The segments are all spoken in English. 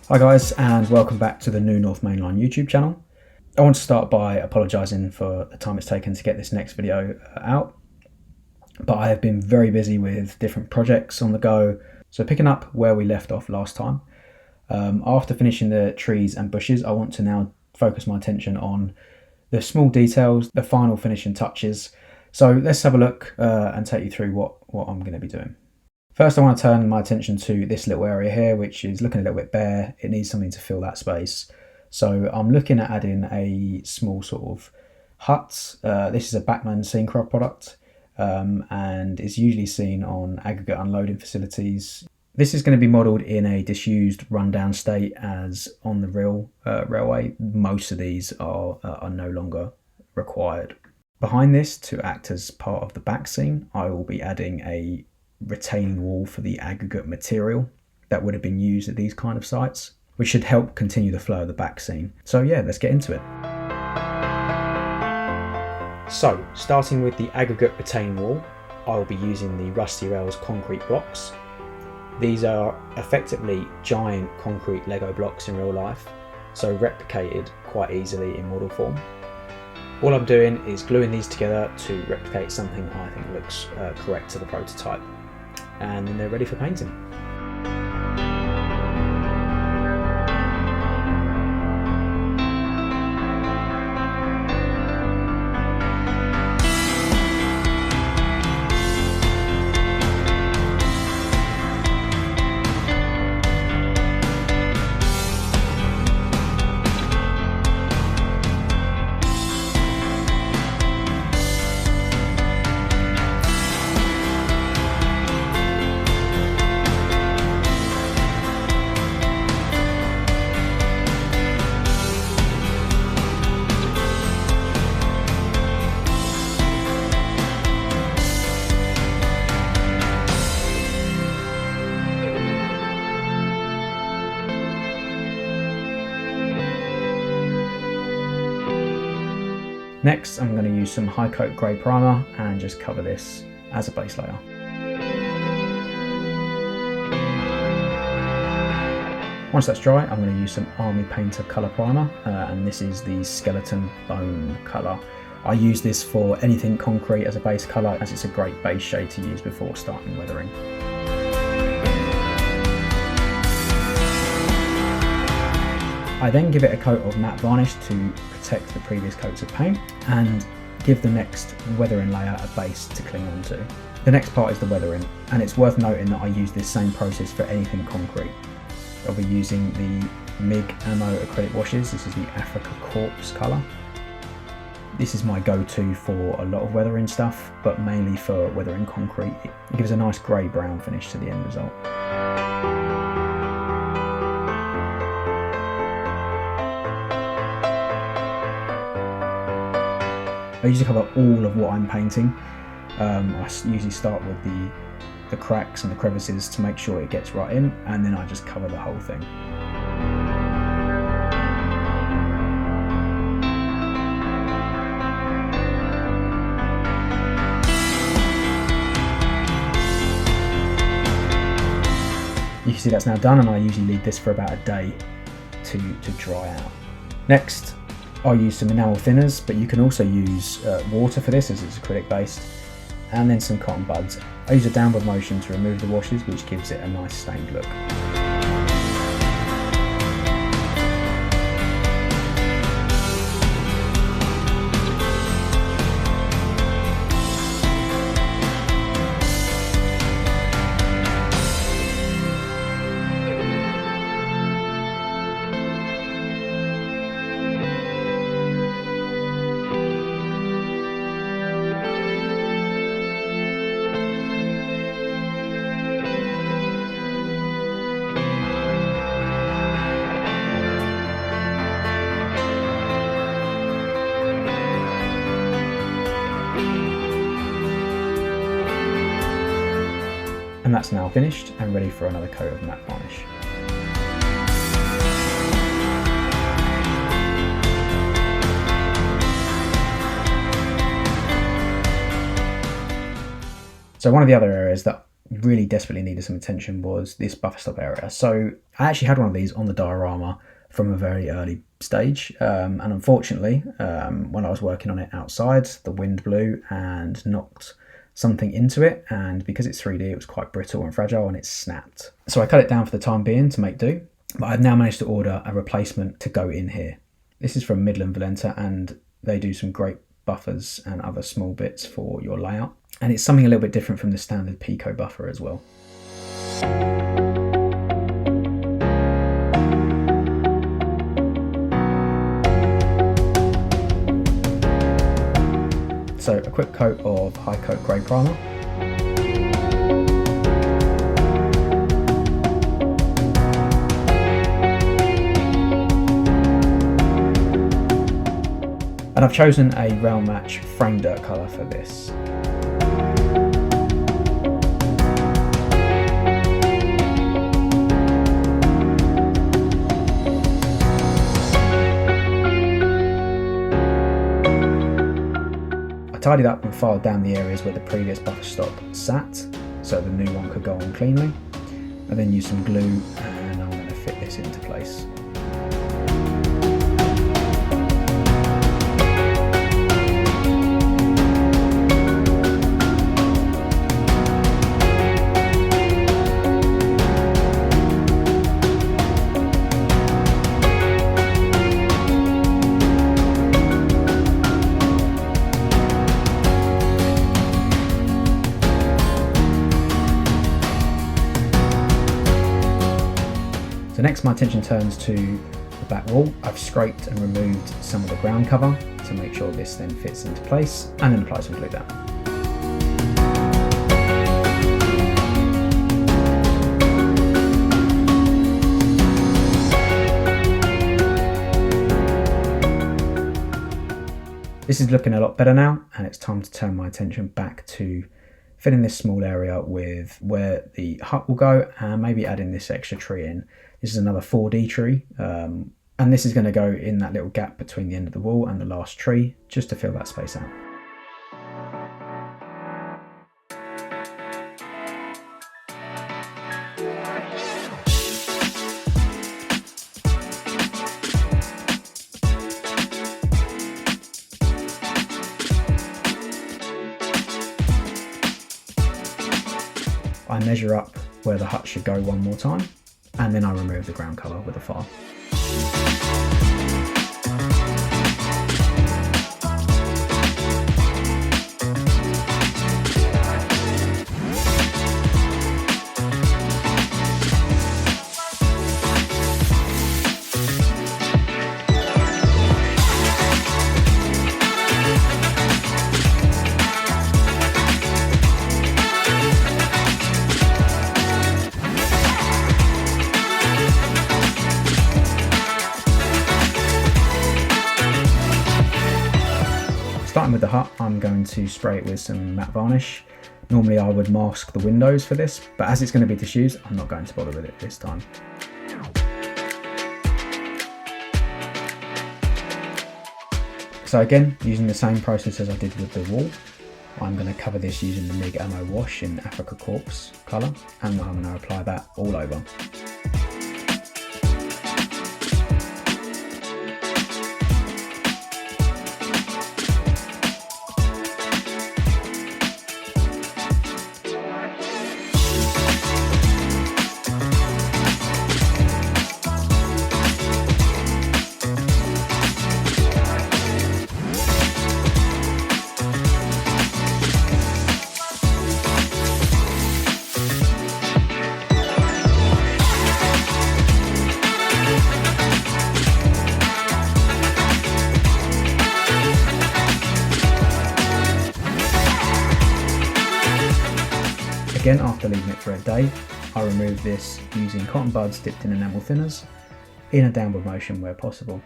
Hi guys, and welcome back to the New North Mainline YouTube channel. I want to start by apologising for the time it's taken to get this next video out, but I have been very busy with different projects on the go. So picking up where we left off last time, after finishing the trees and bushes, I want to now focus my attention on the small details, the final finishing touches. So let's have a look and take you through what I'm going to be doing. First, I want to turn my attention to this little area here, which is looking a little bit bare. It needs something to fill that space. So I'm looking at adding a small sort of hut. This is a Bachmann Scenecraft product and is usually seen on aggregate unloading facilities. This is going to be modelled in a disused, rundown state, as on the railway, most of these are no longer required. Behind this, to act as part of the back scene, I will be adding a retaining wall for the aggregate material that would have been used at these kind of sites, which should help continue the flow of the back scene. So yeah, let's get into it. So starting with the aggregate retaining wall, I will be using the Rusty Rails concrete blocks. These are effectively giant concrete Lego blocks in real life, so replicated quite easily in model form. All I'm doing is gluing these together to replicate something I think looks correct to the prototype, and then they're ready for painting. Next, I'm going to use some high coat grey primer and just cover this as a base layer. Once that's dry, I'm going to use some Army Painter colour primer, and this is the Skeleton Bone colour. I use this for anything concrete as a base colour, as it's a great base shade to use before starting weathering. I then give it a coat of matte varnish to protect the previous coats of paint and give the next weathering layer a base to cling onto. The next part is the weathering, and it's worth noting that I use this same process for anything concrete. I'll be using the MIG Ammo acrylic washes. This is the Africa Corpse colour. This is my go-to for a lot of weathering stuff, but mainly for weathering concrete. It gives a nice grey-brown finish to the end result. I usually cover all of what I'm painting. I usually start with the cracks and the crevices to make sure it gets right in, and then I just cover the whole thing. You can see that's now done, and I usually leave this for about a day to dry out. Next, I'll use some enamel thinners, but you can also use water for this as it's acrylic based, and then some cotton buds. I use a downward motion to remove the washes, which gives it a nice stained look. And that's now finished and ready for another coat of matte varnish. So one of the other areas that really desperately needed some attention was this buffer stop area. So I actually had one of these on the diorama from a very early stage, and unfortunately when I was working on it outside, the wind blew and knocked something into it, and because it's 3D it was quite brittle and fragile and it snapped. So I cut it down for the time being to make do, but I've now managed to order a replacement to go in here. This is from Midland, Valenta, and they do some great buffers and other small bits for your layout, and it's something a little bit different from the standard Pico buffer as well. So a quick coat of high coat grey primer. And I've chosen a rail match frame dirt colour for this. I tidied up and filed down the areas where the previous buffer stop sat, so the new one could go on cleanly. I then used some glue and I'm going to fit this into place. So next my attention turns to the back wall. I've scraped and removed some of the ground cover to make sure this then fits into place, and then apply some glue down. This is looking a lot better now, and it's time to turn my attention back to filling this small area with where the hut will go, and maybe adding this extra tree in. This is another 4D tree, and this is going to go in that little gap between the end of the wall and the last tree, just to fill that space out. I measure up where the hut should go one more time, and then I remove the ground cover with a file. Starting with the hut, I'm going to spray it with some matte varnish. Normally I would mask the windows for this, but as it's going to be disused, I'm not going to bother with it this time. So again, using the same process as I did with the wall, I'm going to cover this using the MIG Ammo Wash in Africa Corpse colour, and I'm going to apply that all over. Again, after leaving it for a day, I remove this using cotton buds dipped in enamel thinners in a downward motion where possible.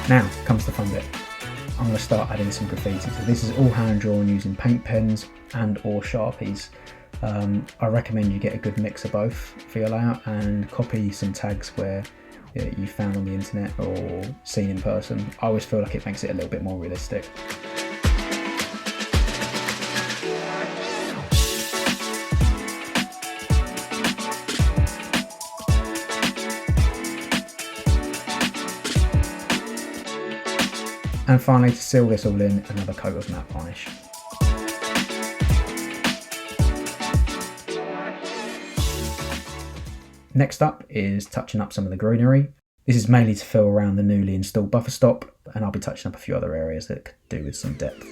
Now comes the fun bit. I'm going to start adding some graffiti. So this is all hand drawn using paint pens and or Sharpies. I recommend you get a good mix of both for your layout and copy some tags where you found on the internet or seen in person. I always feel like it makes it a little bit more realistic. And finally, to seal this all in, another coat of matte varnish. Next up is touching up some of the greenery. This is mainly to fill around the newly installed buffer stop, and I'll be touching up a few other areas that could do with some depth.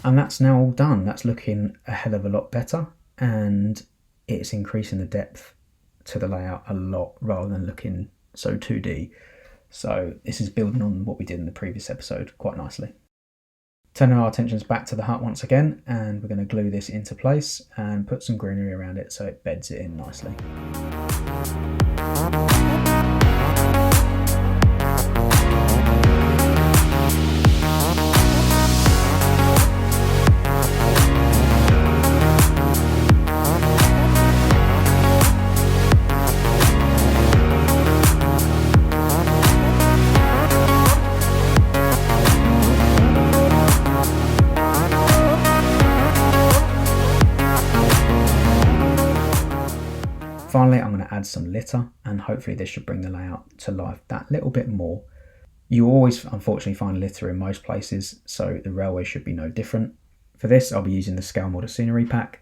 And that's now all done. That's looking a hell of a lot better, and it's increasing the depth to the layout a lot rather than looking so 2D. So this is building on what we did in the previous episode quite nicely. Turning our attentions back to the hut once again, and we're going to glue this into place and put some greenery around it so it beds it in nicely. Finally, I'm going to add some litter, and hopefully this should bring the layout to life that little bit more. You always unfortunately find litter in most places, so the railway should be no different. For this, I'll be using the Scale Model Scenery pack,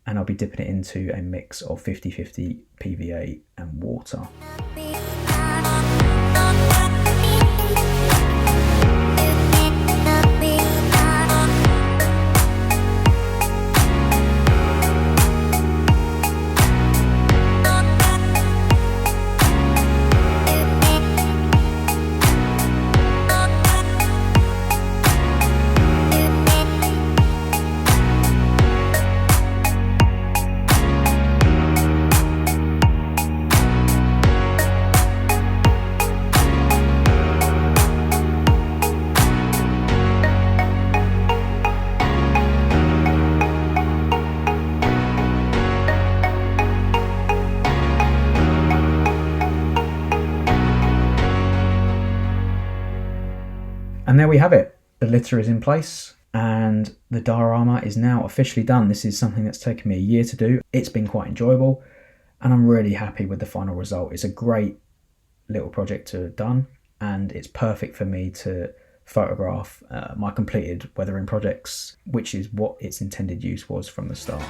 and I'll be dipping it into a mix of 50-50 PVA and water. And there we have it. The litter is in place and the diorama is now officially done. This is something that's taken me a year to do. It's been quite enjoyable and I'm really happy with the final result. It's a great little project to have done, and it's perfect for me to photograph my completed weathering projects, which is what its intended use was from the start.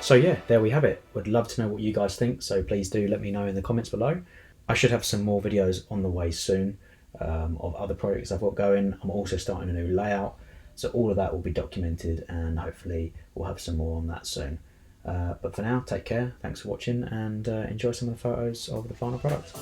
So yeah, there we have it. Would love to know what you guys think, so please do let me know in the comments below. I should have some more videos on the way soon of other projects I've got going. I'm also starting a new layout, so all of that will be documented, and hopefully we'll have some more on that soon. But for now, take care, thanks for watching, and enjoy some of the photos of the final product.